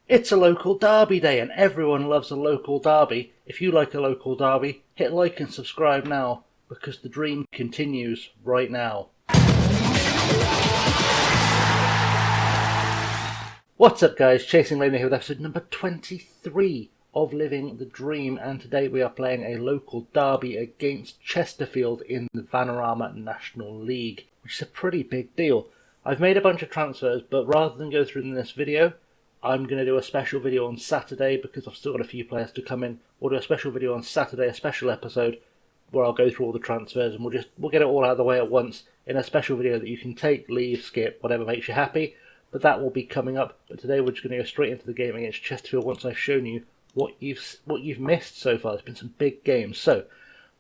It's a local derby day and everyone loves a local derby. If you like a local derby, hit like and subscribe now because the dream continues right now. What's up guys, Chasing Rainer here with episode number 23 of Living the Dream, and today we are playing a local derby against Chesterfield in the Vanarama National League, which is a pretty big deal. I've made a bunch of transfers, but rather than go through them in this video, I'm going to do a special video on Saturday because I've still got a few players to come in. We'll do a special video on Saturday, a special episode where I'll go through all the transfers and we'll get it all out of the way at once in a special video that you can take, leave, skip, whatever makes you happy. But that will be coming up. But today we're just going to go straight into the game against Chesterfield once I've shown you what you've missed so far. There's been some big games. So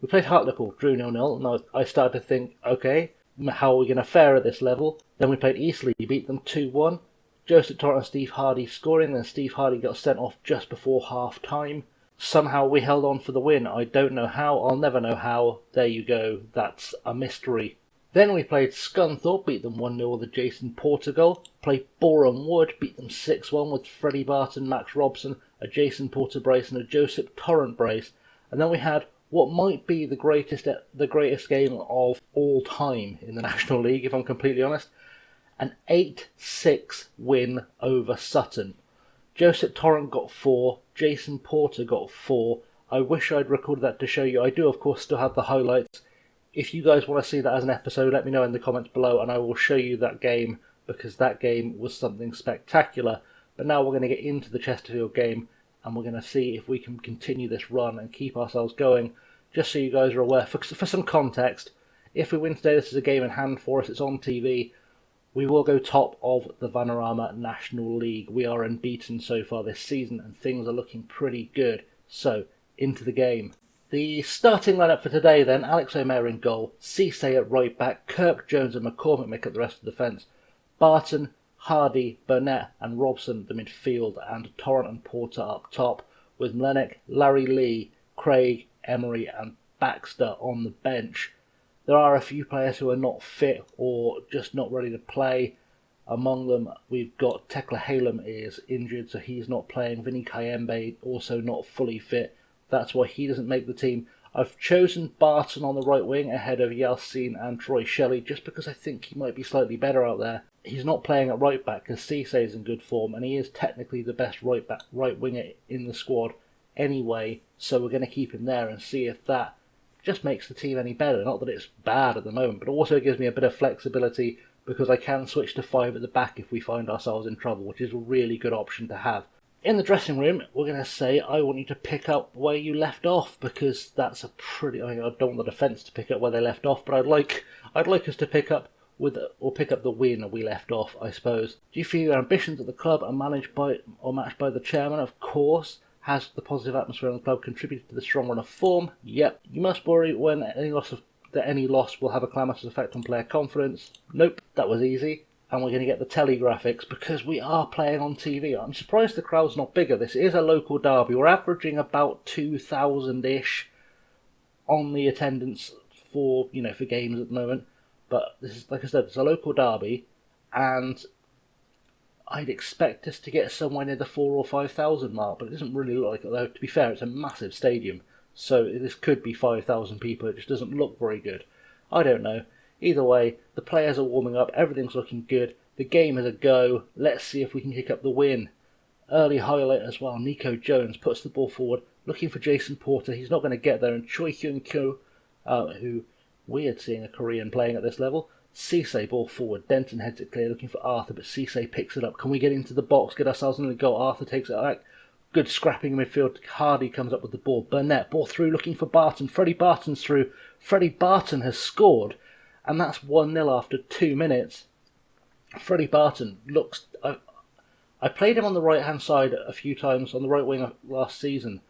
we played Hartlepool, drew 0-0, and I started to think, okay, how are we going to fare at this level? Then we played Eastleigh, beat them 2-1. Joseph Torrent and Steve Hardy scoring, then Steve Hardy got sent off just before half time. Somehow we held on for the win. I don't know how, I'll never know how. There you go, that's a mystery. Then we played Scunthorpe, beat them 1-0 with a Jason Porter goal. Played Boreham Wood, beat them 6-1 with Freddie Barton, Max Robson, a Jason Porter brace and a Joseph Torrent brace. And then we had what might be the greatest game of all time in the National League, if I'm completely honest. An 8-6 win over Sutton. Joseph Torrent got 4, Jason Porter got 4. I wish I'd recorded that to show you. I do, of course, still have the highlights. If you guys want to see that as an episode, let me know in the comments below and I will show you that game because that game was something spectacular. But now we're going to get into the Chesterfield game and we're going to see if we can continue this run and keep ourselves going. Just so you guys are aware, for some context, if we win today, this is a game in hand for us, it's on TV. We will go top of the Vanarama National League. We are unbeaten so far this season and things are looking pretty good. So, into the game. The starting lineup for today then, Alex O'Meara in goal, Cisse at right back, Kirk, Jones and McCormick make up the rest of the defence, Barton, Hardy, Burnett and Robson at the midfield, and Torrent and Porter up top, with Mlenick, Larry Lee, Craig, Emery and Baxter on the bench. There are a few players who are not fit or just not ready to play. Among them, we've got Tekla Halem is injured, so he's not playing. Vinny Kayembe also not fully fit. That's why he doesn't make the team. I've chosen Barton on the right wing ahead of Yeltsin and Troy Shelley just because I think he might be slightly better out there. He's not playing at right back because Cisse is in good form and he is technically the best right winger in the squad anyway, so we're going to keep him there and see if that just makes the team any better. Not that it's bad at the moment, but also gives me a bit of flexibility because I can switch to 5 at the back if we find ourselves in trouble, which is a really good option to have. In the dressing room, we're going to say, I want you to pick up where you left off because that's a pretty... I don't want the defence to pick up where they left off, but I'd like us to pick up the win we left off, I suppose. Do you feel your ambitions at the club are matched by the chairman? Of course. Has the positive atmosphere in the club contributed to the strong run of form? Yep. You must worry when any loss will have a calamitous effect on player confidence? Nope, that was easy. And we're going to get the telly graphics because we are playing on TV. I'm surprised the crowd's not bigger. This is a local derby. We're averaging about 2,000-ish on the attendance for games at the moment. But this is, like I said, it's a local derby, and I'd expect us to get somewhere near the 4,000 or 5,000 mark, but it doesn't really look like it, though. To be fair, it's a massive stadium, so this could be 5,000 people. It just doesn't look very good. I don't know. Either way, the players are warming up, everything's looking good, the game is a go, let's see if we can kick up the win. Early highlight as well, Nico Jones puts the ball forward, looking for Jason Porter, he's not going to get there, and Choi Hyun Kyo, who, weird seeing a Korean playing at this level, Cisse ball forward, Denton heads it clear, looking for Arthur, but Cisse picks it up. Can we get into the box, get ourselves in the goal? Arthur takes it back. Good scrapping in midfield. Hardy comes up with the ball. Burnett, ball through, looking for Barton. Freddie Barton's through. Freddie Barton has scored, and that's 1-0 after 2 minutes. Freddie Barton looks... I played him on the right-hand side a few times, on the right wing last season,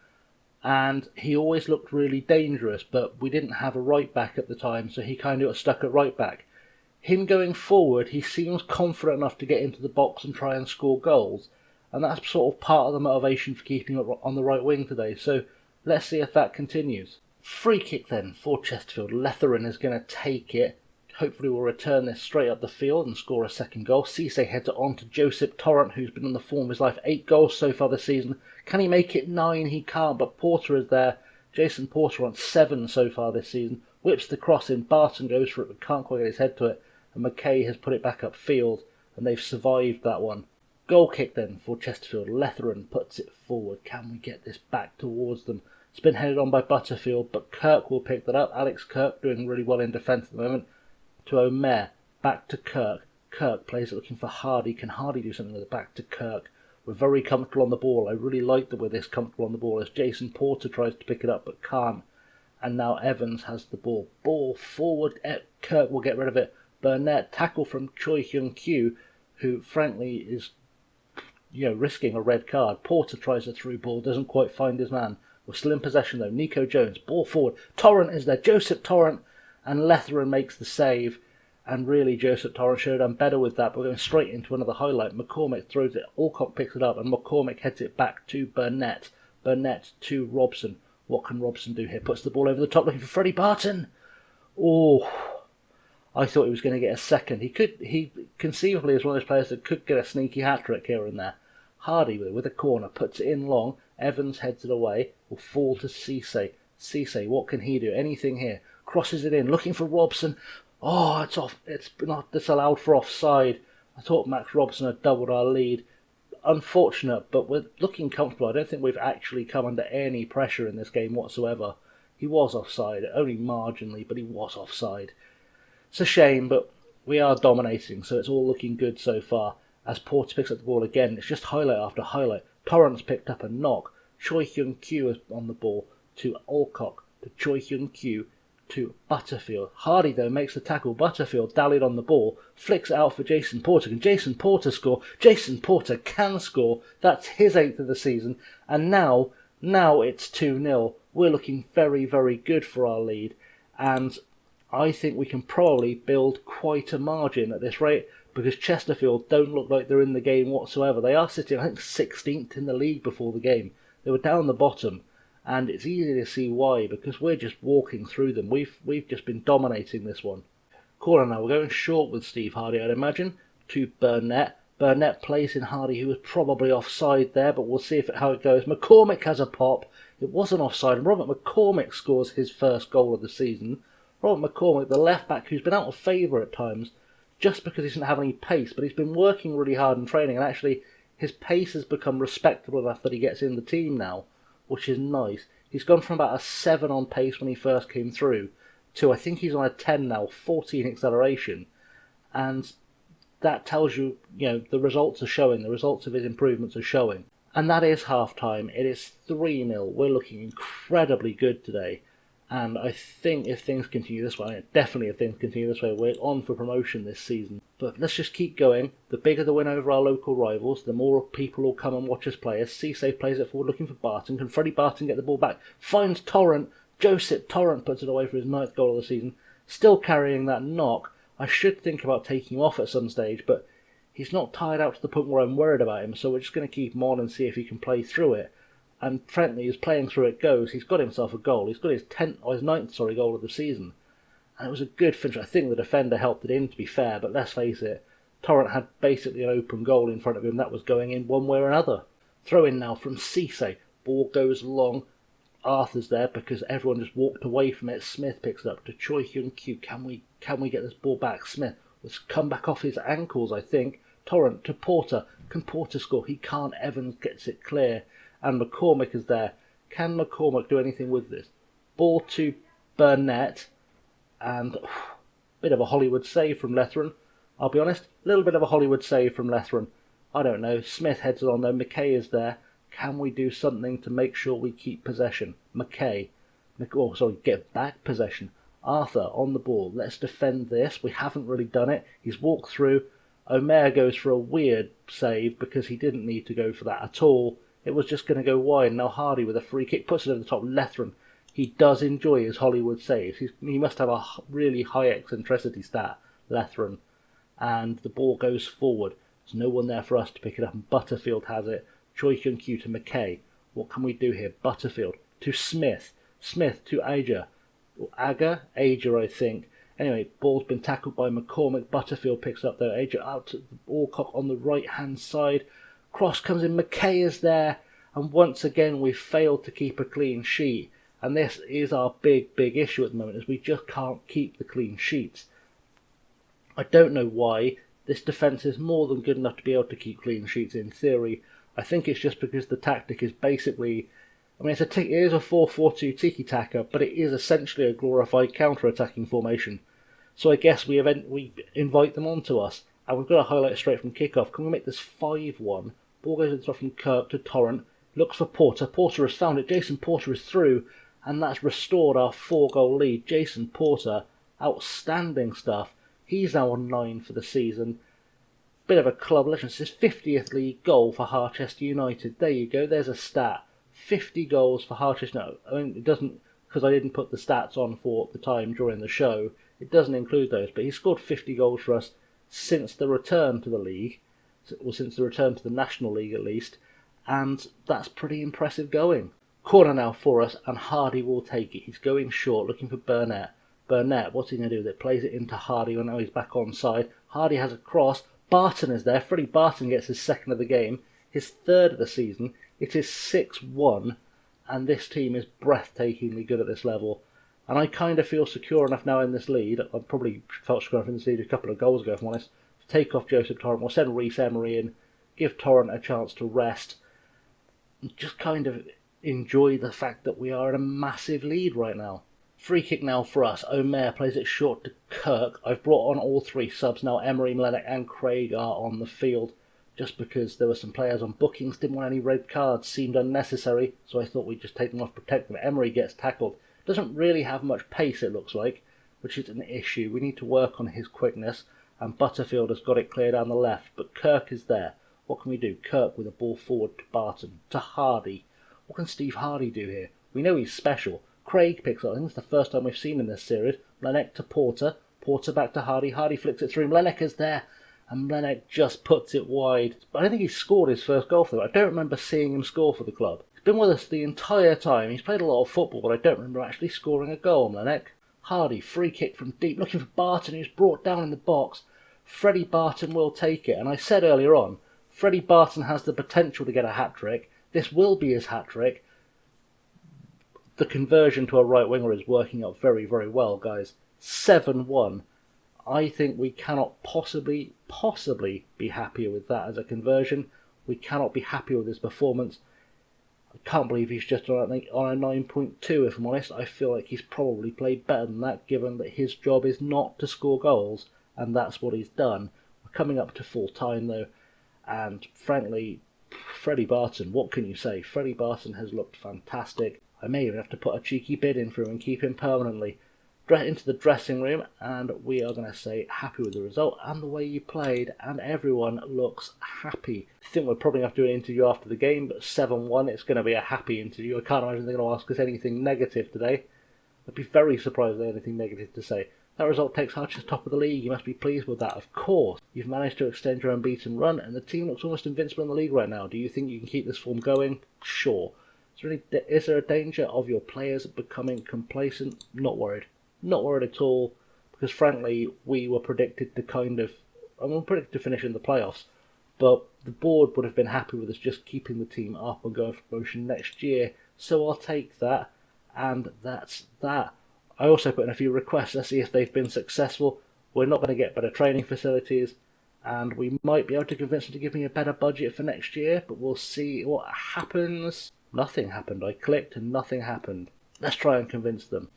and he always looked really dangerous, but we didn't have a right back at the time, so he kind of got stuck at right back. Him going forward, he seems confident enough to get into the box and try and score goals, and that's sort of part of the motivation for keeping him on the right wing today, so let's see if that continues. Free kick then for Chesterfield. Letherin is going to take it. hopefully will return this straight up the field and score a second goal. Cisse heads it on to Joseph Torrent, who's been on the form of his life. 8 goals so far this season. Can he make it 9? He can't, but Porter is there. Jason Porter on 7 so far this season. Whips the cross in. Barton goes for it but can't quite get his head to it. And McKay has put it back upfield, and they've survived that one. Goal kick then for Chesterfield. Letheran puts it forward. Can we get this back towards them? It's been headed on by Butterfield, but Kirk will pick that up. Alex Kirk doing really well in defence at the moment. To Omer. Back to Kirk. Kirk plays it looking for Hardy. Can Hardy do something with it? Back to Kirk. We're very comfortable on the ball. I really like that we're this comfortable on the ball as Jason Porter tries to pick it up but can't. And now Evans has the ball. Ball forward. Kirk will get rid of it. Burnett. Tackle from Choi Hyun-kyu, who frankly is risking a red card. Porter tries a through ball. Doesn't quite find his man. We're still in possession though. Nico Jones. Ball forward. Torrent is there. Joseph Torrent. And Letheran makes the save. And really Joseph Torrent should have done better with that. But we're going straight into another highlight. McCormick throws it. Alcock picks it up. And McCormick heads it back to Burnett. Burnett to Robson. What can Robson do here? Puts the ball over the top looking for Freddie Barton. Oh, I thought he was going to get a second. He conceivably is one of those players that could get a sneaky hat-trick here and there. Hardy with a corner. Puts it in long. Evans heads it away. Will fall to Cisse. Cisse, what can he do? Anything here? Crosses it in, looking for Robson. Oh, it's off. It's not disallowed for offside. I thought Max Robson had doubled our lead. Unfortunate, but we're looking comfortable. I don't think we've actually come under any pressure in this game whatsoever. He was offside, only marginally, but he was offside. It's a shame, but we are dominating, so it's all looking good so far. As Porter picks up the ball again, it's just highlight after highlight. Torrance picked up a knock. Choi Hyun-kyu is on the ball to Alcock, to Choi Hyun-kyu, to Butterfield. Hardy, though, makes the tackle. Butterfield dallied on the ball, flicks it out for Jason Porter. Can Jason Porter score? Jason Porter can score. That's his 8th of the season. And now it's 2-0. We're looking very, very good for our lead. And I think we can probably build quite a margin at this rate, because Chesterfield don't look like they're in the game whatsoever. They are sitting, I think, 16th in the league before the game. They were down the bottom, and it's easy to see why, because we're just walking through them. We've just been dominating this one. Corner now. We're going short with Steve Hardy, I'd imagine, to Burnett. Burnett plays in Hardy, who was probably offside there, but we'll see how it goes. McCormick has a pop. It wasn't offside, and Robert McCormick scores his first goal of the season. Robert McCormick, the left-back, who's been out of favour at times, just because he doesn't have any pace, but he's been working really hard in training, and actually his pace has become respectable enough that he gets in the team now, which is nice. He's gone from about a 7 on pace when he first came through to, I think he's on a 10 now, 14 acceleration, and that tells you, the results are showing, the results of his improvements are showing. And that is half-time. It is 3-0. We're looking incredibly good today. And I think if things continue this way, definitely if things continue this way, we're on for promotion this season. But let's just keep going. The bigger the win over our local rivals, the more people will come and watch us play. As Cisse plays it forward looking for Barton. Can Freddie Barton get the ball back? Finds Torrent. Joseph Torrent puts it away for his 9th goal of the season. Still carrying that knock. I should think about taking him off at some stage, but he's not tired out to the point where I'm worried about him, so we're just going to keep him on and see if he can play through it. And frankly, as playing through it goes, he's got himself a goal. He's got his 9th goal of the season. And it was a good finish. I think the defender helped it in, to be fair, but let's face it, Torrent had basically an open goal in front of him. That was going in one way or another. Throw in now from Cisse. Ball goes long. Arthur's there because everyone just walked away from it. Smith picks it up to Choi Hyun-kyu. Can we get this ball back? Smith was come back off his ankles, I think. Torrent to Porter. Can Porter score? He can't. Evans gets it clear. And McCormick is there. Can McCormick do anything with this? Ball to Burnett. And bit of a Hollywood save from Letheran. I'll be honest, a little bit of a Hollywood save from Letheran. I don't know. Smith heads it on though. McKay is there. Can we do something to make sure we keep possession? Get back possession. Arthur on the ball. Let's defend this. We haven't really done it. He's walked through. Omer goes for a weird save because he didn't need to go for that at all. It was just going to go wide. Now Hardy with a free kick puts it over the top. Letheran. He does enjoy his Hollywood saves. He must have a really high eccentricity stat, Letheran. And the ball goes forward. There's no one there for us to pick it up, and Butterfield has it. Choi Hyun-kyu to McKay. What can we do here? Butterfield to Smith. Smith to Ager, I think. Anyway, ball's been tackled by McCormick. Butterfield picks up though. Agent out to Alcock on the right-hand side. Cross comes in. McKay is there. And once again, we've failed to keep a clean sheet. And this is our big issue at the moment, is we just can't keep the clean sheets. I don't know why. This defence is more than good enough to be able to keep clean sheets in theory. I think it's just because the tactic is basically... I mean, it is a 4-4-2 tiki-taka, but it is essentially a glorified counter-attacking formation. So I guess we invite them onto us. And we've got to highlight it straight from kickoff. Can we make this 5-1? Ball goes in from Kirk to Torrent. Looks for Porter. Porter has found it. Jason Porter is through. And that's restored our 4-goal lead. Jason Porter, outstanding stuff. He's now on 9 for the season. Bit of a club legend. It's his 50th league goal for Harchester United. There you go. There's a stat. 50 goals for Harchester. No, I mean, it doesn't, because I didn't put the stats on for the time during the show. It doesn't include those, but he scored 50 goals for us since the return to the league, or since the return to the National League at least, and that's pretty impressive going. Corner now for us, and Hardy will take it. He's going short, looking for Burnett. Burnett, what's he going to do with it? Plays it into Hardy, and now he's back onside. Hardy has a cross. Barton is there. Freddie Barton gets his second of the game, his third of the season. It is 6-1, and this team is breathtakingly good at this level. And I kind of feel secure enough now in this lead. I probably felt secure enough in this lead a couple of goals ago, if I'm honest, to take off Joseph Torrent. We'll send Reece Emery in, give Torrent a chance to rest, and just kind of enjoy the fact that we are in a massive lead right now. Free kick now for us. Omer plays it short to Kirk. I've brought on all 3 subs now. Emery, Mlenek and Craig are on the field, just because there were some players on bookings, didn't want any red cards, seemed unnecessary, so I thought we'd just take them off, protect them. Emery gets tackled. Doesn't really have much pace, it looks like, which is an issue. We need to work on his quickness, and Butterfield has got it clear down the left, but Kirk is there. What can we do? Kirk with a ball forward to Barton, to Hardy. What can Steve Hardy do here? We know he's special. Craig picks up. I think it's the first time we've seen him in this series. Mlenek to Porter. Porter back to Hardy. Hardy flicks it through. Mlenek is there. And Mlenek just puts it wide. I don't think he's scored his first goal for them. I don't remember seeing him score for the club. He's been with us the entire time. He's played a lot of football, but I don't remember actually scoring a goal, Mlenek. Hardy, free kick from deep. Looking for Barton, who's brought down in the box. Freddie Barton will take it. And I said earlier on, Freddie Barton has the potential to get a hat-trick. This will be his hat-trick. The conversion to a right winger is working out very well, guys. 7-1. I think we cannot possibly be happier with that as a conversion. We cannot be happier with his performance. I can't believe he's just on a 9.2, if I'm honest. I feel like he's probably played better than that, given that his job is not to score goals, and that's what he's done. We're coming up to full time, though, and frankly, Freddie Barton, what can you say? Freddie Barton has looked fantastic. I may even have to put a cheeky bid in for him and keep him permanently. Into the dressing room, and we are going to say happy with the result and the way you played, and everyone looks happy. I think we'll probably have to do an interview after the game, but 7-1, it's going to be a happy interview. I can't imagine they're going to ask us anything negative today. I'd be very surprised if they had anything negative to say. That result takes Harchester top of the league. You must be pleased with that, of course. You've managed to extend your unbeaten run, and the team looks almost invincible in the league right now. Do you think you can keep this form going? Sure. Is there a danger of your players becoming complacent? Not worried. Not worried at all, because frankly, we were predicted to predicted to finish in the playoffs, but the board would have been happy with us just keeping the team up and going for promotion next year, so I'll take that, and that's that. I also put in a few requests. Let's see if they've been successful. We're not going to get better training facilities, and we might be able to convince them to give me a better budget for next year, but we'll see what happens. Nothing happened. I clicked and nothing happened. Let's try and convince them.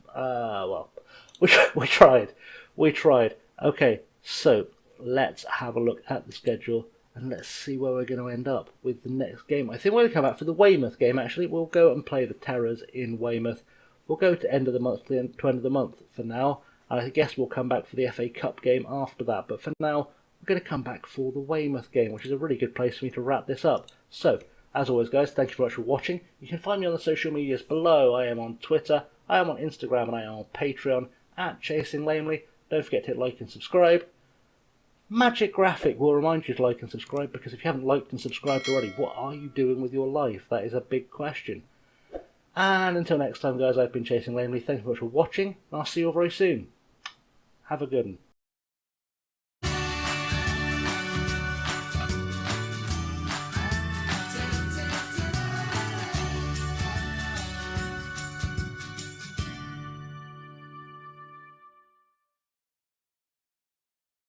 We tried. Okay, so let's have a look at the schedule and let's see where we're going to end up with the next game. I think we're going to come back for the Weymouth game, actually. We'll go and play the Terrors in Weymouth. We'll go to end of the month, to end of the month for now. And I guess we'll come back for the FA Cup game after that. But for now, we're going to come back for the Weymouth game, which is a really good place for me to wrap this up. So, as always, guys, thank you very much for watching. You can find me on the social medias below. I am on Twitter, I am on Instagram, and I am on Patreon at Chasing Lamely. Don't forget to hit like and subscribe. Magic Graphic will remind you to like and subscribe, because if you haven't liked and subscribed already, what are you doing with your life? That is a big question. And until next time, guys, I've been Chasing Lamely. Thank you very much for watching, and I'll see you all very soon. Have a good one.